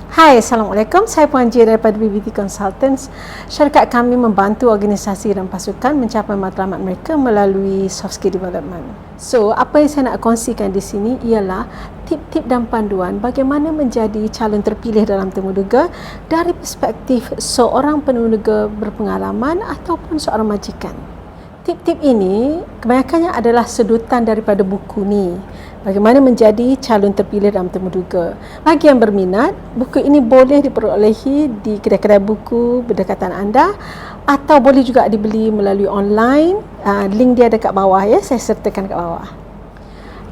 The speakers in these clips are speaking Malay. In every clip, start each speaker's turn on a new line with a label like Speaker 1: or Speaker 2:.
Speaker 1: Hai, Assalamualaikum. Saya Puan J daripada BBT Consultants. Syarikat kami membantu organisasi dan pasukan mencapai matlamat mereka melalui soft skill development. So, apa yang saya nak kongsikan di sini ialah tip-tip dan panduan bagaimana menjadi calon terpilih dalam temuduga dari perspektif seorang penemuduga berpengalaman ataupun seorang majikan. Tip-tip ini kebanyakannya adalah sedutan daripada buku ni. Bagaimana menjadi calon terpilih dalam temuduga. Bagi yang berminat, buku ini boleh diperolehi di kedai-kedai buku berdekatan anda atau boleh juga dibeli melalui online. Link dia ada kat bawah ya, saya sertakan kat bawah.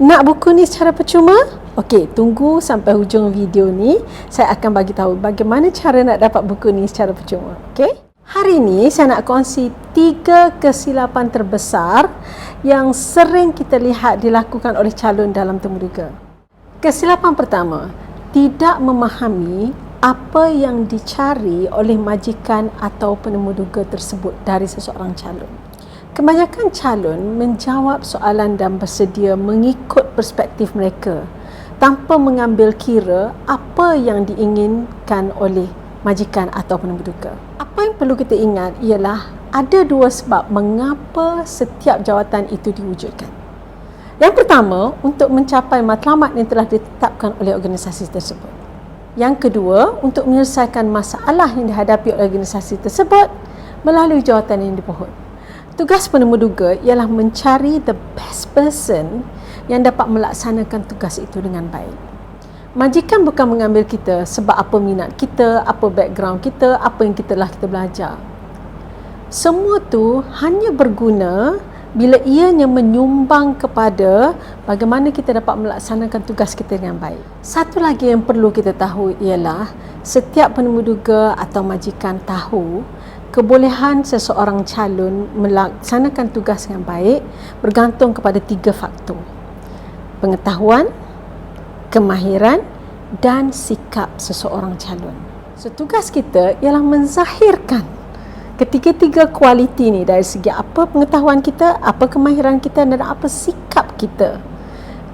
Speaker 1: Nak buku ni secara percuma? Okey, tunggu sampai hujung video ni. Saya akan bagi tahu bagaimana cara nak dapat buku ni secara percuma. Okey? Hari ini saya nak kongsi 3 kesilapan terbesar yang sering kita lihat dilakukan oleh calon dalam temuduga. Kesilapan pertama, tidak memahami apa yang dicari oleh majikan atau penemuduga tersebut dari seseorang calon. Kebanyakan calon menjawab soalan dan bersedia mengikut perspektif mereka tanpa mengambil kira apa yang diinginkan oleh majikan atau penemuduga. Apa yang perlu kita ingat ialah ada 2 sebab mengapa setiap jawatan itu diwujudkan. Yang pertama, untuk mencapai matlamat yang telah ditetapkan oleh organisasi tersebut. Yang kedua, untuk menyelesaikan masalah yang dihadapi oleh organisasi tersebut melalui jawatan yang dipohon. Tugas penemuduga ialah mencari the best person yang dapat melaksanakan tugas itu dengan baik. Majikan bukan mengambil kita sebab apa minat kita, apa background kita, apa yang kita belajar. Semua tu hanya berguna bila ianya menyumbang kepada bagaimana kita dapat melaksanakan tugas kita dengan baik. Satu lagi yang perlu kita tahu ialah setiap penemuduga atau majikan tahu kebolehan seseorang calon melaksanakan tugas dengan baik bergantung kepada 3 faktor. Pengetahuan, kemahiran dan sikap seseorang calon. So, tugas kita ialah menzahirkan ketiga-tiga kualiti ni dari segi apa pengetahuan kita, apa kemahiran kita dan apa sikap kita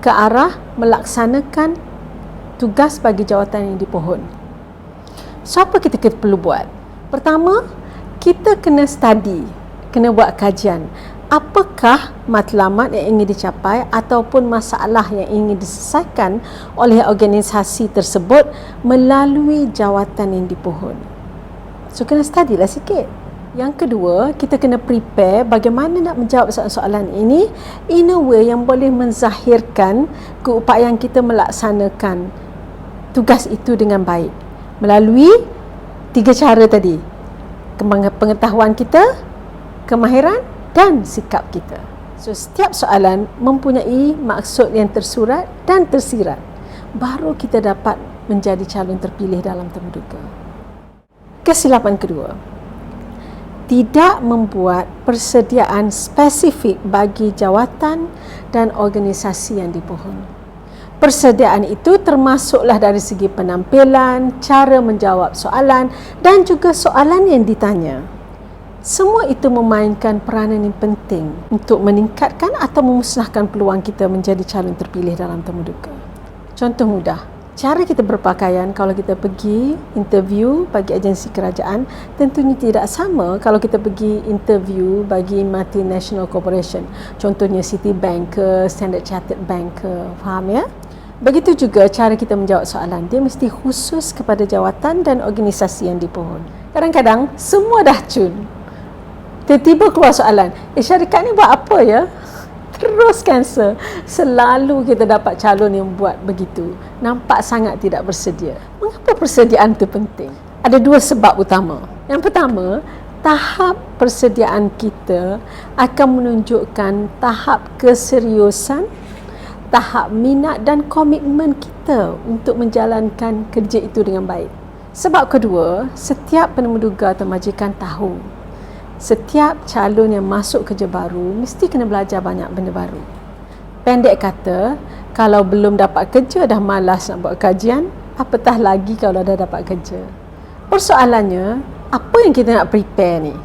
Speaker 1: ke arah melaksanakan tugas bagi jawatan yang dipohon. So, apa kita perlu buat? Pertama, kita kena study, kena buat kajian. Apakah matlamat yang ingin dicapai ataupun masalah yang ingin diselesaikan oleh organisasi tersebut melalui jawatan yang dipohon. So, kena study lah sikit. Yang kedua, kita kena prepare bagaimana nak menjawab soalan-soalan ini in a way yang boleh menzahirkan keupayaan kita melaksanakan tugas itu dengan baik melalui 3 cara tadi. Pengetahuan kita, kemahiran dan sikap kita. So, setiap soalan mempunyai maksud yang tersurat dan tersirat. Baru kita dapat menjadi calon terpilih dalam temuduga. Kesilapan kedua, tidak membuat persediaan spesifik bagi jawatan dan organisasi yang dipohon. Persediaan itu termasuklah dari segi penampilan, cara menjawab soalan dan juga soalan yang ditanya. Semua itu memainkan peranan yang penting untuk meningkatkan atau memusnahkan peluang kita menjadi calon terpilih dalam temuduga. Contoh mudah, cara kita berpakaian kalau kita pergi interview bagi agensi kerajaan tentunya tidak sama kalau kita pergi interview bagi multinational corporation. Contohnya Citibank ke Standard Chartered Bank ke, faham ya? Begitu juga cara kita menjawab soalan, dia mesti khusus kepada jawatan dan organisasi yang dipohon. Kadang-kadang semua dah cun, tiba-tiba keluar soalan, syarikat ni buat apa ya? Terus cancel. Selalu kita dapat calon yang buat begitu. Nampak sangat tidak bersedia. Mengapa persediaan itu penting? Ada 2 sebab utama. Yang pertama, tahap persediaan kita akan menunjukkan tahap keseriusan, tahap minat dan komitmen kita untuk menjalankan kerja itu dengan baik. Sebab kedua, setiap penemuduga atau majikan tahu setiap calon yang masuk kerja baru mesti kena belajar banyak benda baru. Pendek kata, kalau belum dapat kerja dah malas nak buat kajian, apatah lagi kalau dah dapat kerja. Persoalannya, apa yang kita nak prepare ni?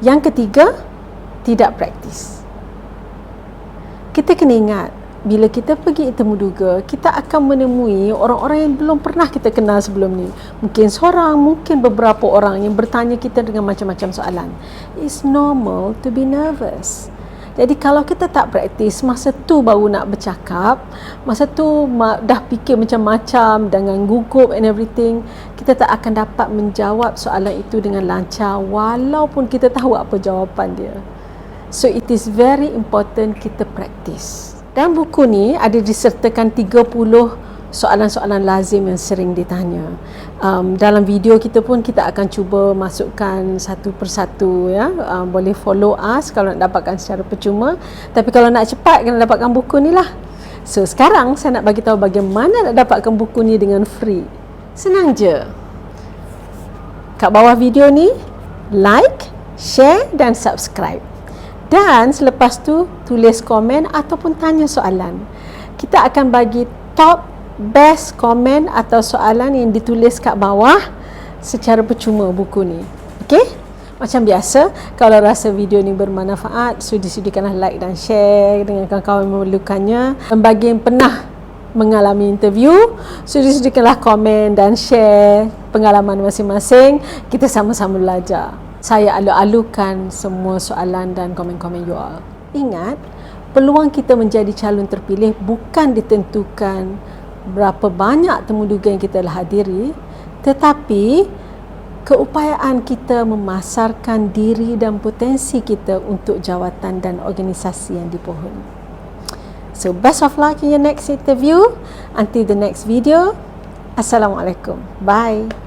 Speaker 1: Yang ketiga, tidak praktis. Kita kena ingat, bila kita pergi temuduga, kita akan menemui orang-orang yang belum pernah kita kenal sebelum ni. Mungkin seorang, mungkin beberapa orang yang bertanya kita dengan macam-macam soalan. It's normal to be nervous. Jadi kalau kita tak praktis, masa tu baru nak bercakap, masa tu dah fikir macam-macam dengan gugup and everything, kita tak akan dapat menjawab soalan itu dengan lancar walaupun kita tahu apa jawapan dia. So it is very important kita praktis. Dan buku ni ada disertakan 30 soalan-soalan lazim yang sering ditanya. Dalam video kita pun kita akan cuba masukkan satu persatu, ya. Boleh follow us kalau nak dapatkan secara percuma, tapi kalau nak cepat kena dapatkan buku ni lah. So sekarang saya nak bagi tahu bagaimana nak dapatkan buku ni dengan free. Senang je. Kat bawah video ni, like, share dan subscribe. Dan selepas tu tulis komen ataupun tanya soalan. Kita akan bagi top best komen atau soalan yang ditulis kat bawah secara percuma buku ni. Okey? Macam biasa, kalau rasa video ni bermanfaat, sudi-sudikanlah like dan share dengan kawan-kawan yang memerlukannya. Dan bagi yang pernah mengalami interview, sudi-sudikanlah komen dan share pengalaman masing-masing. Kita sama-sama belajar. Saya alu-alukan semua soalan dan komen-komen you all. Ingat, peluang kita menjadi calon terpilih bukan ditentukan berapa banyak temuduga yang kita hadiri, tetapi keupayaan kita memasarkan diri dan potensi kita untuk jawatan dan organisasi yang dipohon. So best of luck in your next interview. Until the next video. Assalamualaikum. Bye.